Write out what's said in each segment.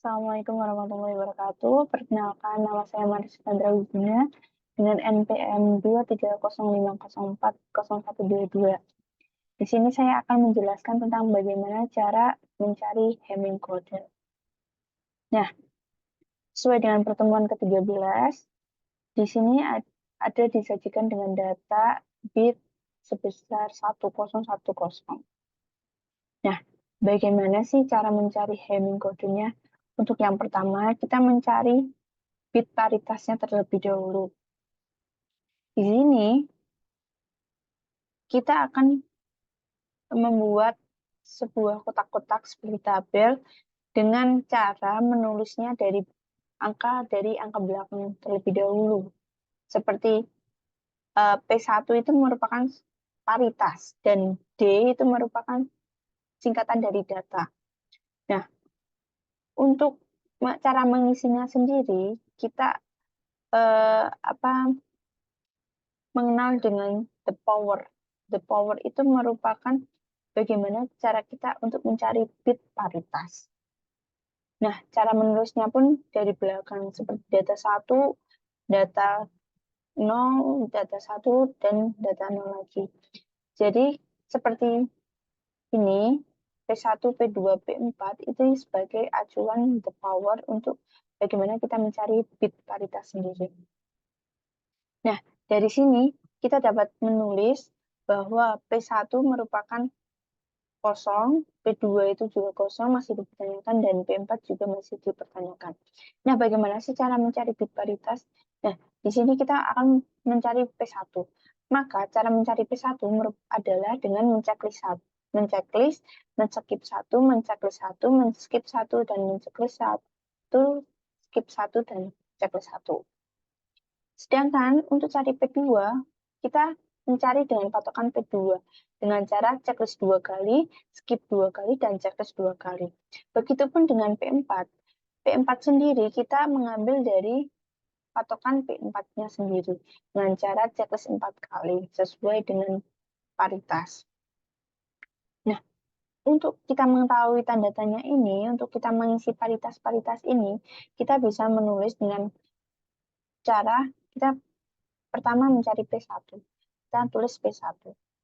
Assalamualaikum warahmatullahi wabarakatuh. Perkenalkan, nama saya Mariska Wiguna dengan NPM 23050404122. Di sini saya akan menjelaskan tentang bagaimana cara mencari Hamming code. Nah, sesuai dengan pertemuan ke-13, di sini ada disajikan dengan data bit sebesar 1010. Nah, bagaimana sih cara mencari Hamming code-nya? Untuk yang pertama, kita mencari bit paritasnya terlebih dahulu. Di sini kita akan membuat sebuah kotak-kotak seperti tabel dengan cara menulisnya dari angka belakang terlebih dahulu. Seperti P1 itu merupakan paritas dan D itu merupakan singkatan dari data. Nah, untuk cara mengisinya sendiri, kita mengenal dengan the power. The power itu merupakan bagaimana cara kita untuk mencari bit paritas. Nah, cara menulisnya pun dari belakang seperti data 1, data 0, data 1, dan data 0 lagi. Jadi, seperti ini, P1, P2, P4 itu sebagai acuan the power untuk bagaimana kita mencari bit paritas sendiri. Nah, dari sini kita dapat menulis bahwa P1 merupakan kosong, P2 itu juga kosong, masih dipertanyakan, dan P4 juga masih dipertanyakan. Nah, bagaimana sih cara mencari bit paritas? Nah, di sini kita akan mencari P1. Maka, cara mencari P1 adalah dengan menceklis men-skip 1, menceklis 1, men-skip 1, dan menceklis 1, skip 1, dan ceklis 1. Sedangkan untuk cari P2, kita mencari dengan patokan P2 dengan cara checklist 2 kali, skip 2 kali, dan checklist 2 kali. Begitupun dengan P4. P4 sendiri kita mengambil dari patokan P4-nya sendiri dengan cara checklist 4 kali sesuai dengan paritas. Nah, untuk kita mengetahui tanda tanya ini, untuk kita mengisi paritas-paritas ini, kita bisa menulis dengan cara kita pertama mencari P1. Kita tulis P1.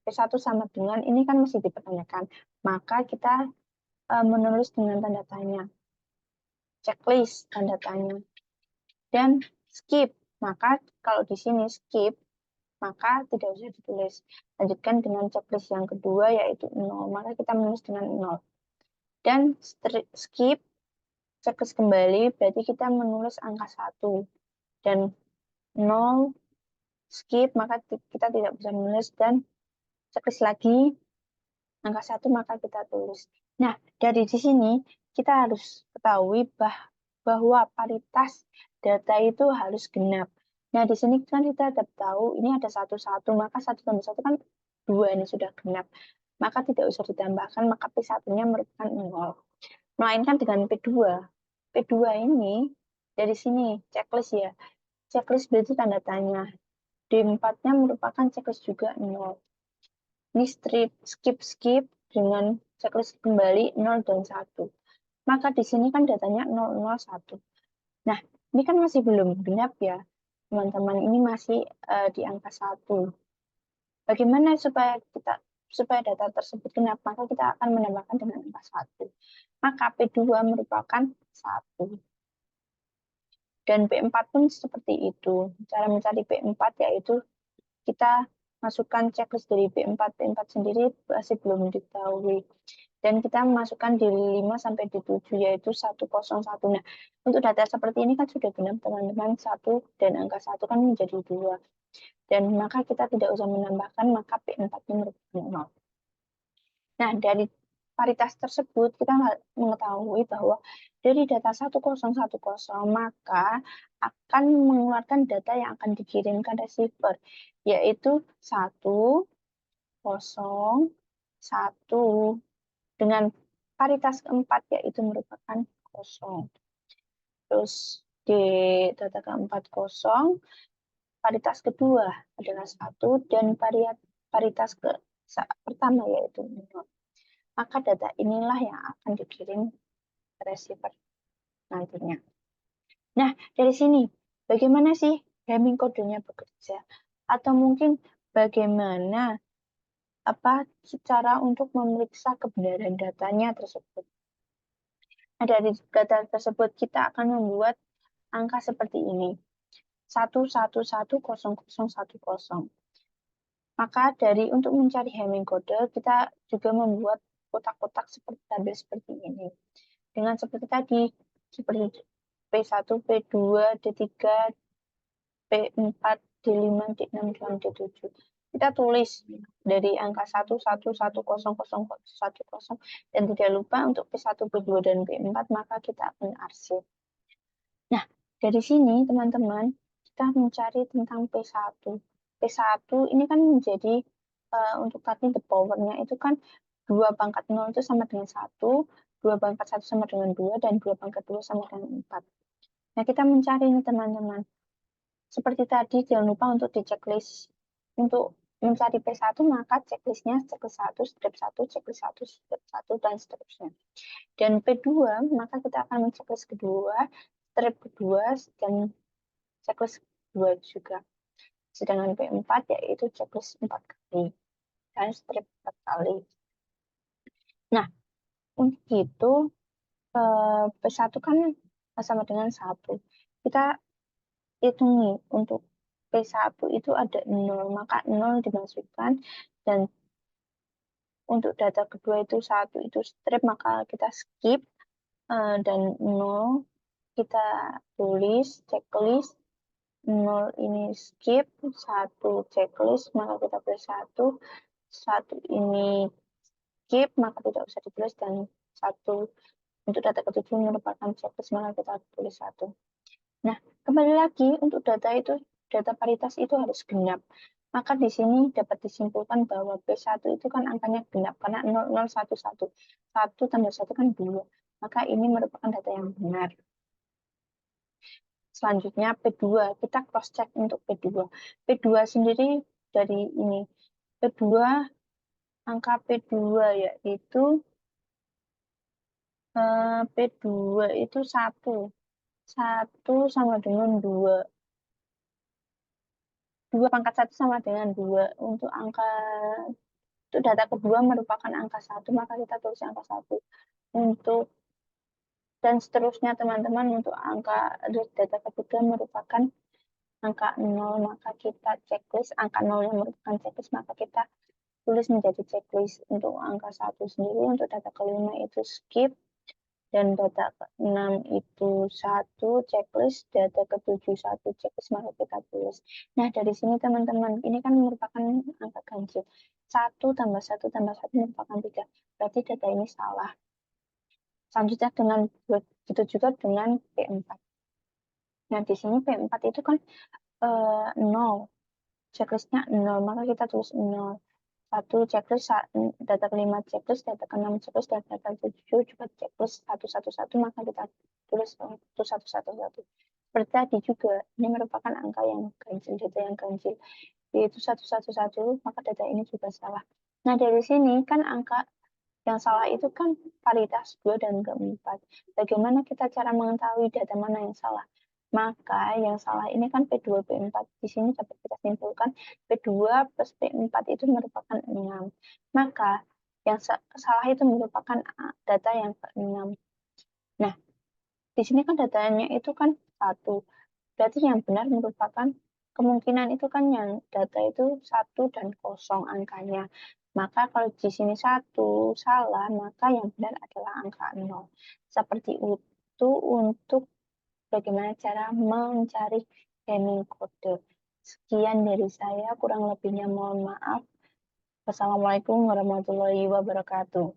P1 sama dengan, ini kan masih dipertanyakan. Maka kita menulis dengan tanda tanya. Checklist tanda tanya. Dan skip. Maka kalau di sini skip, maka tidak usah ditulis. Lanjutkan dengan checklist yang kedua, yaitu 0. Maka kita menulis dengan 0. Dan skip, checklist kembali, berarti kita menulis angka 1. Dan 0, skip, maka kita tidak bisa menulis, dan checklist lagi angka 1, maka kita tulis. Nah, dari di sini kita harus ketahui bahwa paritas data itu harus genap. Nah, di sini kan kita dapat tahu ini ada 1, maka 1 tambah 1 kan 2, ini sudah genap. Maka tidak usah ditambahkan, maka P1-nya merupakan 0. Melainkan dengan P2. P2 ini dari sini checklist ya. Checklist berarti tanda tanya. D4-nya merupakan checklist juga 0. Ini skip dengan checklist kembali 0 dan 1. Maka di sini kan datanya 001. Nah, ini kan masih belum genap ya, teman-teman. Ini masih di angka 1. Bagaimana supaya data tersebut genap? Maka kita akan menambahkan dengan angka 1. Maka P2 merupakan 1. Dan P4 pun seperti itu. Cara mencari P4 yaitu kita masukkan checklist dari P4 sendiri masih belum diketahui. Dan kita masukkan di 5 sampai di 7 yaitu 101. Nah, untuk data seperti ini kan sudah benar teman-teman, 1 dan angka 1 kan menjadi 2. Dan maka kita tidak usah menambahkan, maka P4-nya merupakan 0. Nah, dari paritas tersebut kita mengetahui bahwa dari data 1010 maka akan mengeluarkan data yang akan dikirimkan receiver, yaitu 101 dengan paritas keempat yaitu merupakan 0. Terus di data keempat 0, paritas kedua adalah 1 dan paritas pertama yaitu 0. Maka data inilah yang akan dikirim ke receiver. nantinya. Nah, dari sini, bagaimana sih Hamming kodenya bekerja? Atau mungkin bagaimana cara untuk memeriksa kebenaran datanya tersebut? Nah, dari data tersebut kita akan membuat angka seperti ini, 1110010. Maka untuk mencari Hamming kode, kita juga membuat kotak-kotak seperti tabel seperti ini. Dengan seperti tadi, seperti P1, P2, D3, P4, D5, D6, D6, D7. Kita tulis dari angka 1110010 dan tidak lupa untuk P1, P2, dan P4, maka kita akan arsip. Nah, dari sini teman-teman, kita mencari tentang P1. P1 ini kan menjadi, untuk tadi the power-nya itu kan 2 pangkat 0 itu sama dengan 1, 2 pangkat 1 sama dengan 2, dan 2 pangkat 2 sama dengan 4. Nah, kita mencari ini teman-teman. Seperti tadi, jangan lupa untuk di checklist. Untuk mencari P1, maka checklistnya checklist 1, step 1, checklist 1, step 1, dan seterusnya. Dan P2, maka kita akan menceklis kedua, step kedua, dan checklist 2 juga. Sedangkan P4 yaitu checklist 4 kali, dan step 4 kali. Nah, untuk itu, P1 kan sama dengan 1. Kita hitungi untuk P1 itu ada 0, maka 0 dimasukkan, dan untuk data kedua itu 1 itu strip, maka kita skip, dan 0 kita tulis checklist, 0 ini skip, 1 checklist, maka kita tulis 1 ini skip, maka tidak usah ditulis, dan 1 untuk data ketujuh merupakan checklist, maka kita tulis 1. Nah, kembali lagi untuk data paritas itu harus genap. Maka di sini dapat disimpulkan bahwa P1 itu kan angkanya genap karena 0011. 1 tambah 1 kan 2. Maka ini merupakan data yang benar. Selanjutnya P2, kita cross check untuk P2. P2 sendiri dari ini. P2, angka P2 yaitu P2 itu 1. 1 sama dengan 2. 2 pangkat 1 sama dengan 2. Untuk data kedua merupakan angka 1, maka kita tulis angka 1. Dan seterusnya teman-teman, untuk data ketiga merupakan angka 0, maka kita checklist, angka 0 yang merupakan checklist, maka kita tulis menjadi checklist. Untuk angka 1 sendiri, untuk data kelima itu skip, dan data ke-6 itu 1 checklist, data ke-7 1 checklist, maka kita tulis. Nah, dari sini teman-teman, ini kan merupakan angka ganjil. 1 tambah 1 tambah 1 merupakan 3. Berarti data ini salah. Selanjutnya begitu juga dengan P4. Nah, di sini P4 itu kan 0. Checklistnya 0, maka kita tulis 0. 1 checklist, data kelima checklist, data keenam checklist, dan data ketujuh juga checklist 111, maka kita tulis 111. Seperti tadi juga, ini merupakan angka yang ganjil, data yang ganjil, yaitu 111, maka data ini juga salah. Nah, dari sini kan angka yang salah itu kan paritas 2 dan keempat. Bagaimana kita cara mengetahui data mana yang salah? Maka yang salah ini kan P2, P4. Di sini dapat kita simpulkan P2 plus P4 itu merupakan 6. Maka yang salah itu merupakan data yang ke-6. Nah, di sini kan datanya itu kan 1. Berarti yang benar merupakan kemungkinan itu kan yang data itu 1 dan 0 angkanya. Maka kalau di sini 1 salah, maka yang benar adalah angka 0. Seperti itu untuk bagaimana cara mencari Hamming kode. Sekian dari saya, kurang lebihnya mohon maaf. Wassalamualaikum warahmatullahi wabarakatuh.